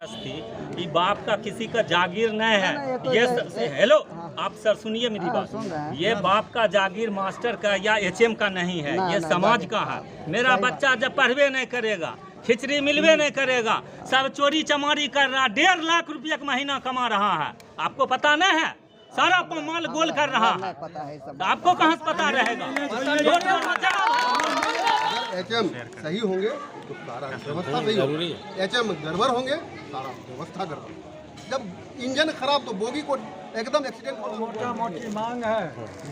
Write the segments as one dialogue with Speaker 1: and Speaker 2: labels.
Speaker 1: ये बाप का किसी का जागीर नहीं है। ये हेलो आप सर सुनिए मेरी बात। ये बाप का जागीर मास्टर का या एचएम का नहीं है, ये समाज का है। मेरा बच्चा जब पढ़वे नहीं करेगा, खिचड़ी मिलवे नहीं करेगा, सब चोरी चमारी कर रहा, 1.5 लाख रुपया का महीना कमा रहा है, आपको पता नहीं है? सारा माल गोल कर रहा है, तो आपको कहाँ से पता रहेगा?
Speaker 2: एचएम सही होंगे तो सारा व्यवस्था सही होगी। एचएम गड़बड़ होंगे सारा व्यवस्था गड़बड़। जब इंजन खराब तो बोगी को एकदम एक्सीडेंट।
Speaker 3: मोटा मोटी मांग है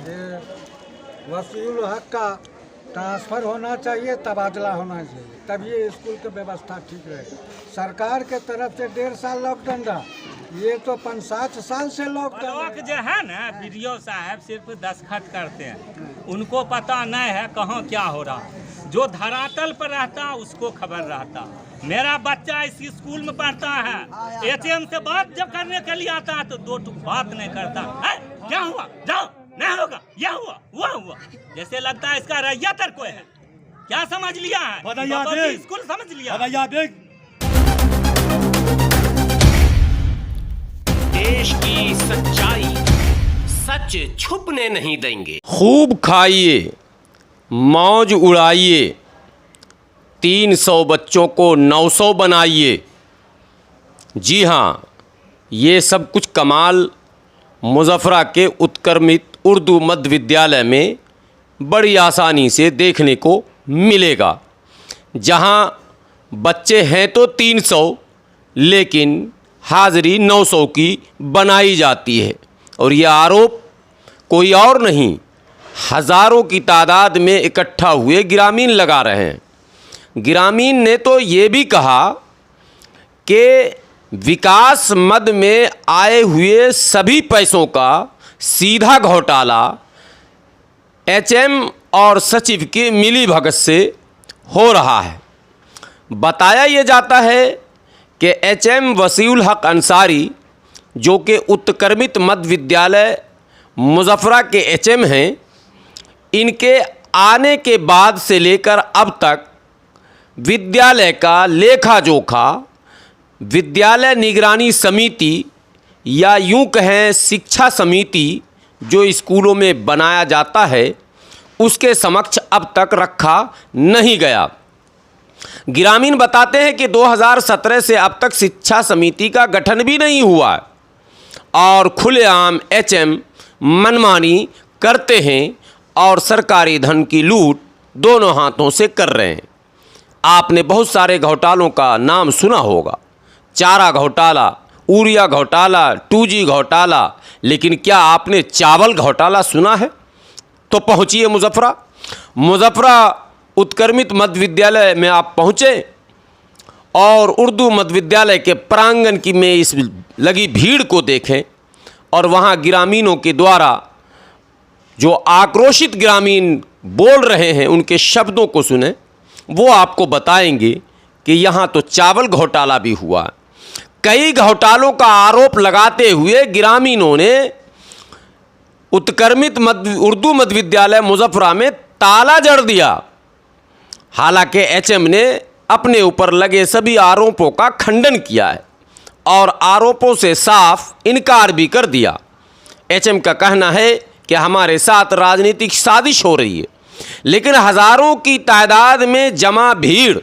Speaker 3: ये वसीउल हक का ट्रांसफर होना चाहिए, तबादला होना चाहिए, तब ये स्कूल की व्यवस्था ठीक रहेगी। सरकार के तरफ से 1.5 साल लॉकडाउन रहा, ये तो 5-7 साल से लॉकडाउन
Speaker 1: जो है ना वीडियो साहब सिर्फ दस्तखत करते हैं, उनको पता नहीं है कहाँ क्या हो रहा। जो धरातल पर रहता उसको खबर रहता। मेरा बच्चा इस स्कूल में पढ़ता है, एटीएम से बात जब करने के लिए आता है तो 2 टूक बात नहीं करता है। क्या हुआ, जाओ, नहीं होगा, यह हुआ, वह हुआ, जैसे लगता है इसका रैयत कोई है। क्या समझ लिया है? स्कूल समझ लिया।
Speaker 4: देश की सच्चाई सच छुपने नहीं देंगे।
Speaker 5: खूब खाइए, मौज उड़ाइए, 300 बच्चों को 900 बनाइए। जी हाँ, ये सब कुछ कमाल मुज़फ़्फ़रा के उत्क्रमित उर्दू मध्य विद्यालय में बड़ी आसानी से देखने को मिलेगा, जहाँ बच्चे हैं तो 300 लेकिन हाज़िरी 900 की बनाई जाती है। और ये आरोप कोई और नहीं, हज़ारों की तादाद में इकट्ठा हुए ग्रामीण लगा रहे हैं। ग्रामीण ने तो ये भी कहा कि विकास मद में आए हुए सभी पैसों का सीधा घोटाला एचएम और सचिव की मिलीभगत से हो रहा है। बताया ये जाता है कि एचएम वसीउल हक अंसारी, जो कि उत्क्रमित मध्य विद्यालय मुज़फ़्फ़रा के एचएम हैं, इनके आने के बाद से लेकर अब तक विद्यालय का लेखा जोखा विद्यालय निगरानी समिति या यूं कहें शिक्षा समिति जो स्कूलों में बनाया जाता है, उसके समक्ष अब तक रखा नहीं गया। ग्रामीण बताते हैं कि 2017 से अब तक शिक्षा समिति का गठन भी नहीं हुआ और खुलेआम एचएम मनमानी करते हैं और सरकारी धन की लूट दोनों हाथों से कर रहे हैं। आपने बहुत सारे घोटालों का नाम सुना होगा, चारा घोटाला, यूरिया घोटाला, 2G घोटाला, लेकिन क्या आपने चावल घोटाला सुना है? तो पहुँचिए मुज़फ़्फ़रा उत्क्रमित मध्य विद्यालय में आप पहुँचे और उर्दू मध्य विद्यालय के प्रांगण की में इस लगी भीड़ को देखें और वहाँ ग्रामीणों के द्वारा जो आक्रोशित ग्रामीण बोल रहे हैं उनके शब्दों को सुने। वो आपको बताएंगे कि यहाँ तो चावल घोटाला भी हुआ। कई घोटालों का आरोप लगाते हुए ग्रामीणों ने उत्क्रमित उर्दू मध्य विद्यालय मुज़फ़्फ़रा में ताला जड़ दिया। हालांकि एचएम ने अपने ऊपर लगे सभी आरोपों का खंडन किया है और आरोपों से साफ इनकार भी कर दिया। एचएम का कहना है कि हमारे साथ राजनीतिक साजिश हो रही है, लेकिन हज़ारों की तादाद में जमा भीड़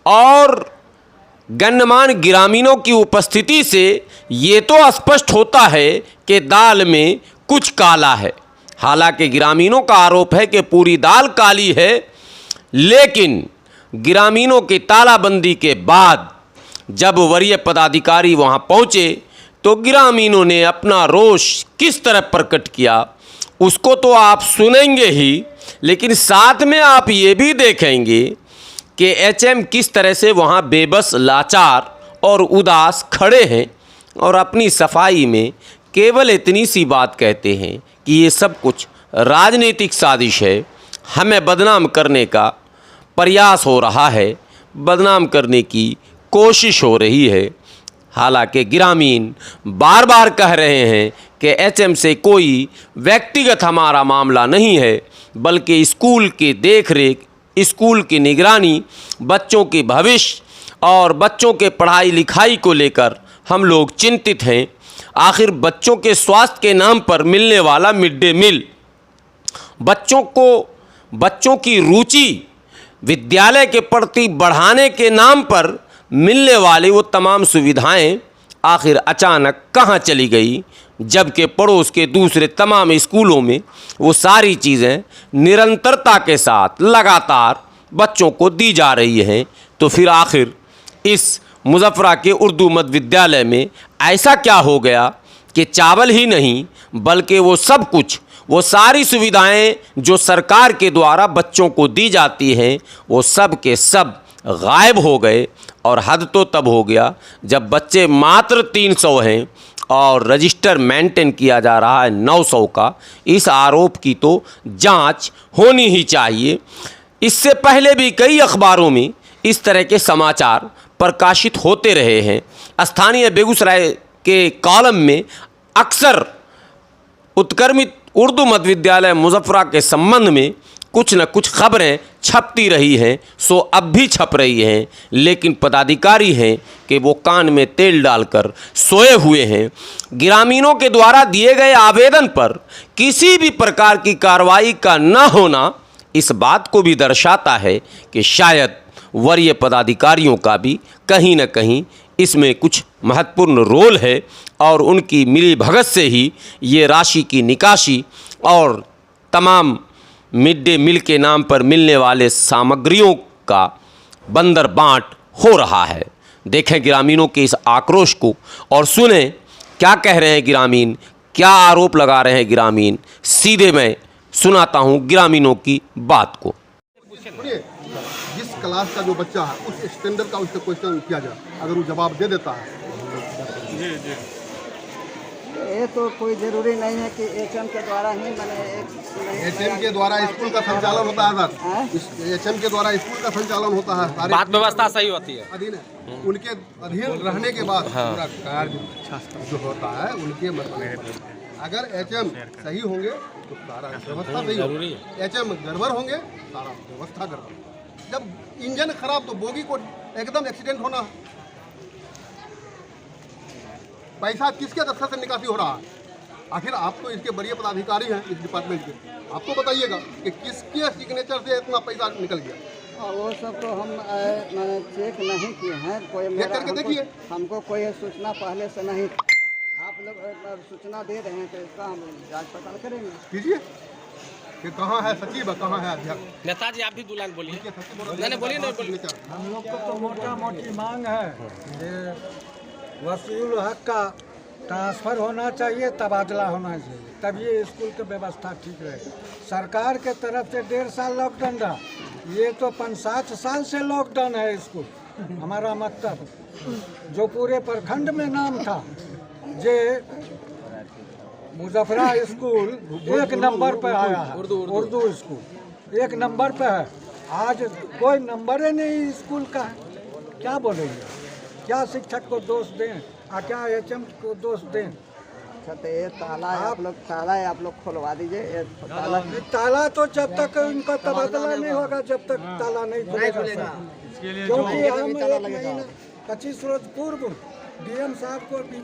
Speaker 5: और गण्यमान्य ग्रामीणों की उपस्थिति से ये तो स्पष्ट होता है कि दाल में कुछ काला है। हालांकि ग्रामीणों का आरोप है कि पूरी दाल काली है, लेकिन ग्रामीणों की तालाबंदी के बाद जब वरीय पदाधिकारी वहां पहुंचे तो ग्रामीणों ने अपना रोष किस तरह प्रकट किया उसको तो आप सुनेंगे ही, लेकिन साथ में आप ये भी देखेंगे कि एचएम किस तरह से वहाँ बेबस, लाचार और उदास खड़े हैं और अपनी सफाई में केवल इतनी सी बात कहते हैं कि ये सब कुछ राजनीतिक साजिश है, हमें बदनाम करने का प्रयास हो रहा है, बदनाम करने की कोशिश हो रही है। हालांकि ग्रामीण बार बार कह रहे हैं कि एचएम से कोई व्यक्तिगत हमारा मामला नहीं है, बल्कि स्कूल की देखरेख, स्कूल की निगरानी, बच्चों के भविष्य और बच्चों के पढ़ाई लिखाई को लेकर हम लोग चिंतित हैं। आखिर बच्चों के स्वास्थ्य के नाम पर मिलने वाला मिड डे मील, बच्चों की रुचि विद्यालय के प्रति बढ़ाने के नाम पर मिलने वाली वो तमाम सुविधाएं आखिर अचानक कहाँ चली गई, जबकि पड़ोस के दूसरे तमाम स्कूलों में वो सारी चीज़ें निरंतरता के साथ लगातार बच्चों को दी जा रही हैं। तो फिर आखिर इस मुजफ्फरा के उर्दू मध्य विद्यालय में ऐसा क्या हो गया कि चावल ही नहीं बल्कि वो सब कुछ, वो सारी सुविधाएं जो सरकार के द्वारा बच्चों को दी जाती हैं वो सब के सब गायब हो गए। और हद तो तब हो गया जब बच्चे मात्र 300 हैं और रजिस्टर मेंटेन किया जा रहा है 900 का। इस आरोप की तो जांच होनी ही चाहिए। इससे पहले भी कई अखबारों में इस तरह के समाचार प्रकाशित होते रहे हैं। स्थानीय बेगूसराय के कॉलम में अक्सर उत्क्रमित उर्दू मध्य विद्यालय मुजफ्फरा के संबंध में कुछ न कुछ खबरें छपती रही हैं, सो अब भी छप रही हैं, लेकिन पदाधिकारी हैं कि वो कान में तेल डालकर सोए हुए हैं। ग्रामीणों के द्वारा दिए गए आवेदन पर किसी भी प्रकार की कार्रवाई का न होना इस बात को भी दर्शाता है कि शायद वरीय पदाधिकारियों का भी कहीं न कहीं इसमें कुछ महत्वपूर्ण रोल है और उनकी मिली भगत से ही ये राशि की निकासी और तमाम मिड डे मील के नाम पर मिलने वाले सामग्रियों का बंदर बांट हो रहा है। देखें ग्रामीणों के इस आक्रोश को और सुने क्या कह रहे हैं ग्रामीण, क्या आरोप लगा रहे हैं ग्रामीण। सीधे मैं सुनाता हूं ग्रामीणों की बात को।
Speaker 2: सुनिए, जिस क्लास का जो बच्चा है उस स्टैंडर्ड का उससे क्वेश्चन किया जाए, अगर वो जवाब दे देता है।
Speaker 6: ये तो कोई ज़रूरी नहीं है कि एचएम के द्वारा ही मैंने
Speaker 2: एचएम के द्वारा स्कूल का संचालन होता है सर। एचएम के द्वारा स्कूल का संचालन होता है, सारी
Speaker 5: बात व्यवस्था सही होती है
Speaker 2: अधीन है। उनके अधीन रहने के बाद पूरा कार्य जो होता है उनके मतलब अगर एचएम सही होंगे तो सारा व्यवस्था सही होगी। एचएम गड़बड़ होंगे सारा व्यवस्था गड़बड़। जब इंजन खराब तो बोगी को एकदम एक्सीडेंट होना। पैसा किसके दफ्तर से निकासी हो रहा है? आखिर आप तो इसके बड़े पदाधिकारी हैं इस डिपार्टमेंट के, आपको बताइएगा कि किसके सिग्नेचर से इतना पैसा निकल गया।
Speaker 6: वो सब तो हम चेक नहीं किए हैं। कोई
Speaker 2: करके देखिए।
Speaker 6: हमको कोई सूचना पहले से नहीं, आप लोग सूचना दे रहे हैं तो इसका हम जांच पड़ताल करेंगे।
Speaker 2: कीजिए कि कहाँ है सचिव, कहाँ है अध्यक्ष।
Speaker 5: नेताजी आप भी दुलान बोलिए। बोलिए
Speaker 3: हम लोग को तो मोटा मोटी मांग है कि वसीउल हक का ट्रांसफ़र होना चाहिए, तबादला होना चाहिए, तब ये स्कूल की व्यवस्था ठीक रहे। सरकार के तरफ से 1.5 साल लॉकडाउन रहा, ये तो 5-7 साल से लॉकडाउन है स्कूल। हमारा मकतब जो पूरे प्रखंड में नाम था, जे मुजफ्फरा स्कूल 1 नंबर पर आया है, उर्दू स्कूल 1 नंबर पर है। आज कोई नंबर ही नहीं स्कूल का है। क्या बोलेंगे? क्या शिक्षक को दोष दें और क्या एचएम को दोष दें?
Speaker 6: अच्छा तो ये ताला है, आप लोग खुलवा दीजिए। ये
Speaker 3: ताला तो जब तक उनका तबादला नहीं होगा जब तक ताला नहीं खुलेगा। क्योंकि हम 1 महीना 25 रोज पूर्व डीएम साहब को भी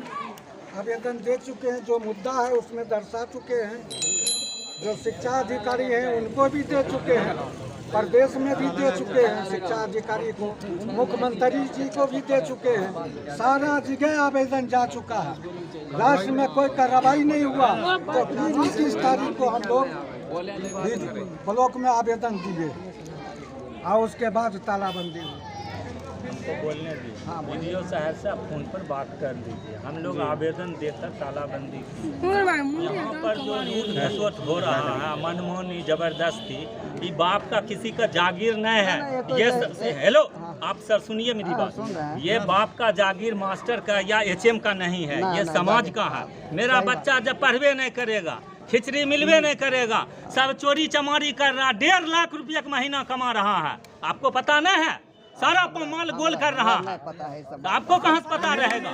Speaker 3: आवेदन दे चुके हैं, जो मुद्दा है उसमें दर्शा चुके हैं। जो शिक्षा अधिकारी हैं उनको भी दे चुके हैं, प्रदेश में भी दे चुके हैं शिक्षा अधिकारी को, मुख्यमंत्री जी को भी दे चुके हैं। सारा जगह आवेदन जा चुका है, राज्य में कोई कार्रवाई नहीं हुआ। तो फिर 21 तारीख को हम लोग ब्लॉक में आवेदन दिए और उसके बाद तालाबंदी हुई।
Speaker 1: हमको बोलने दीजिए। हाँ, वीडियो साहब से आप फोन पर बात कर लीजिए। हम लोग आवेदन देकर तालाबंदी यहाँ पर जो लूट घसोट हो रहा है मनमोहनी जबरदस्ती, ये बाप का किसी का जागीर नहीं है। ये हेलो आप सर सुनिए मेरी बात, ये बाप का जागीर मास्टर का या एचएम का नहीं है, ये समाज का है। मेरा बच्चा जब पढ़वे नहीं करेगा, खिचड़ी मिलवे नहीं करेगा, सब चोरी चमारी कर रहा, 1.5 लाख रुपया का महीना कमा रहा है, आपको पता नहीं है? सारा माल गोल कर रहा है, तो आपको कहाँ से पता रहेगा?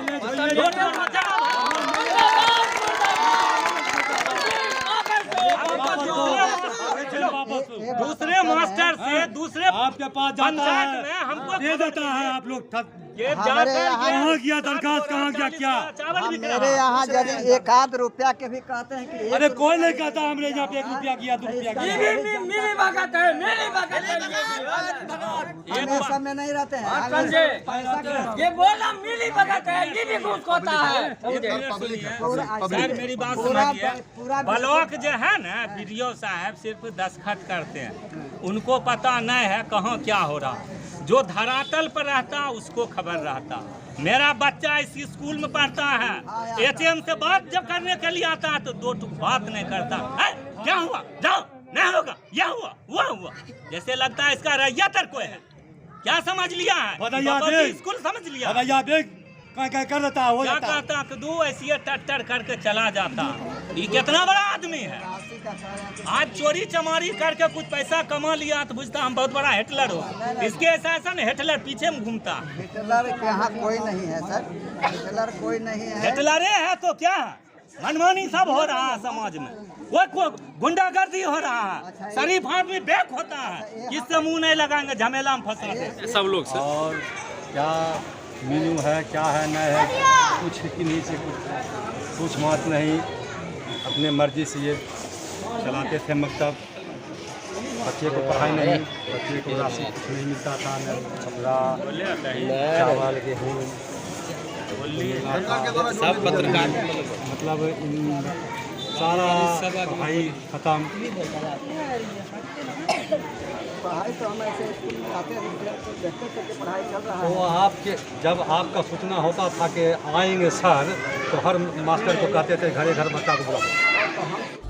Speaker 1: दूसरे मास्टर से दूसरे
Speaker 7: आपके पास जाता
Speaker 1: पंचायत में
Speaker 7: है,
Speaker 1: हमको
Speaker 7: दे देता है, आप लोग
Speaker 1: ये
Speaker 6: हमारे
Speaker 1: जाकर
Speaker 6: यहाँ
Speaker 1: ये
Speaker 7: कहाँ गया दरखास्त, कहाँ गया क्या?
Speaker 1: चावल बिक
Speaker 6: मेरे
Speaker 1: रहा है।
Speaker 6: यहाँ यदि 1 रुपया के भी कहते हैं कि
Speaker 7: अरे कोई नहीं कहता हमने यहाँ पे 1 रुपया किया 2 रुपया किया।
Speaker 6: हम सब में नहीं रहते हैं पैसा के
Speaker 8: ये बोला मिली भगत है, ये भी घूस होता है।
Speaker 2: पब्लिक है
Speaker 1: सर मेरी बात
Speaker 6: पूरा-
Speaker 1: समझिए,
Speaker 6: पूरा-
Speaker 1: ब्लॉक जो है ना बीडीओ साहब सिर्फ दस्तखत करते हैं, उनको पता नहीं है कहाँ क्या हो रहा। जो धरातल पर रहता उसको खबर रहता। मेरा बच्चा इस स्कूल में पढ़ता है, एटीएम से बात जब करने के लिए आता है तो 2 टूक बात नहीं करता है। क्या हुआ, जाओ, नहीं होगा, यह हुआ, वह हुआ, जैसे लगता है इसका रैयत कोई है। क्या समझ लिया है,
Speaker 7: बताइए
Speaker 1: बाबा
Speaker 7: देख।
Speaker 1: जी स्कूल समझ लिया।
Speaker 7: अरे यहाँ देख क्या कर देता है, हो
Speaker 1: क्या
Speaker 7: जाता है।
Speaker 1: कहता कि दो ऐसी टट्टर करके चला जाता। ये कितना बड़ा आदमी है। आज चोरी चमारी करके कुछ पैसा कमा लिया तो बुझता हम बहुत बड़ा हिटलर हो। इसके ऐसा न हिटलर पीछे में घूमता।
Speaker 6: हिटलर के यहाँ कोई नहीं है सर, हिटलर कोई नहीं है।
Speaker 1: हिटलरे है तो क्या है, मनमानी सब हो रहा है समाज में। वो गुंडागर्दी हो रहा है, शरीफ आदमी बेक होता है, किससे मुंह नहीं लगाएंगे झमेला में फंसा सब लोग से।
Speaker 7: और क्या मेन्यू है, क्या है नहीं है, कुछ किन्हीं से कुछ बात नहीं, अपने मर्जी से ये चलाते थे मकतब। बच्चे को पढ़ाई नहीं, बच्चे को राशि कुछ नहीं मिलता था, न कपड़ा, चावल, गेहूँ,
Speaker 2: सरकार के द्वारा सब पत्रकार
Speaker 7: मतलब सारा पढ़ाई खत्म।
Speaker 6: पढ़ाई तो हम ऐसे स्कूल में आते हैं, देखते थे कि पढ़ाई चल रहा है।
Speaker 7: तो आपके जब आपका सूचना होता था कि आएंगे सर, तो हर मास्टर को कहते थे घरे घर बच्चा को बुलाओ।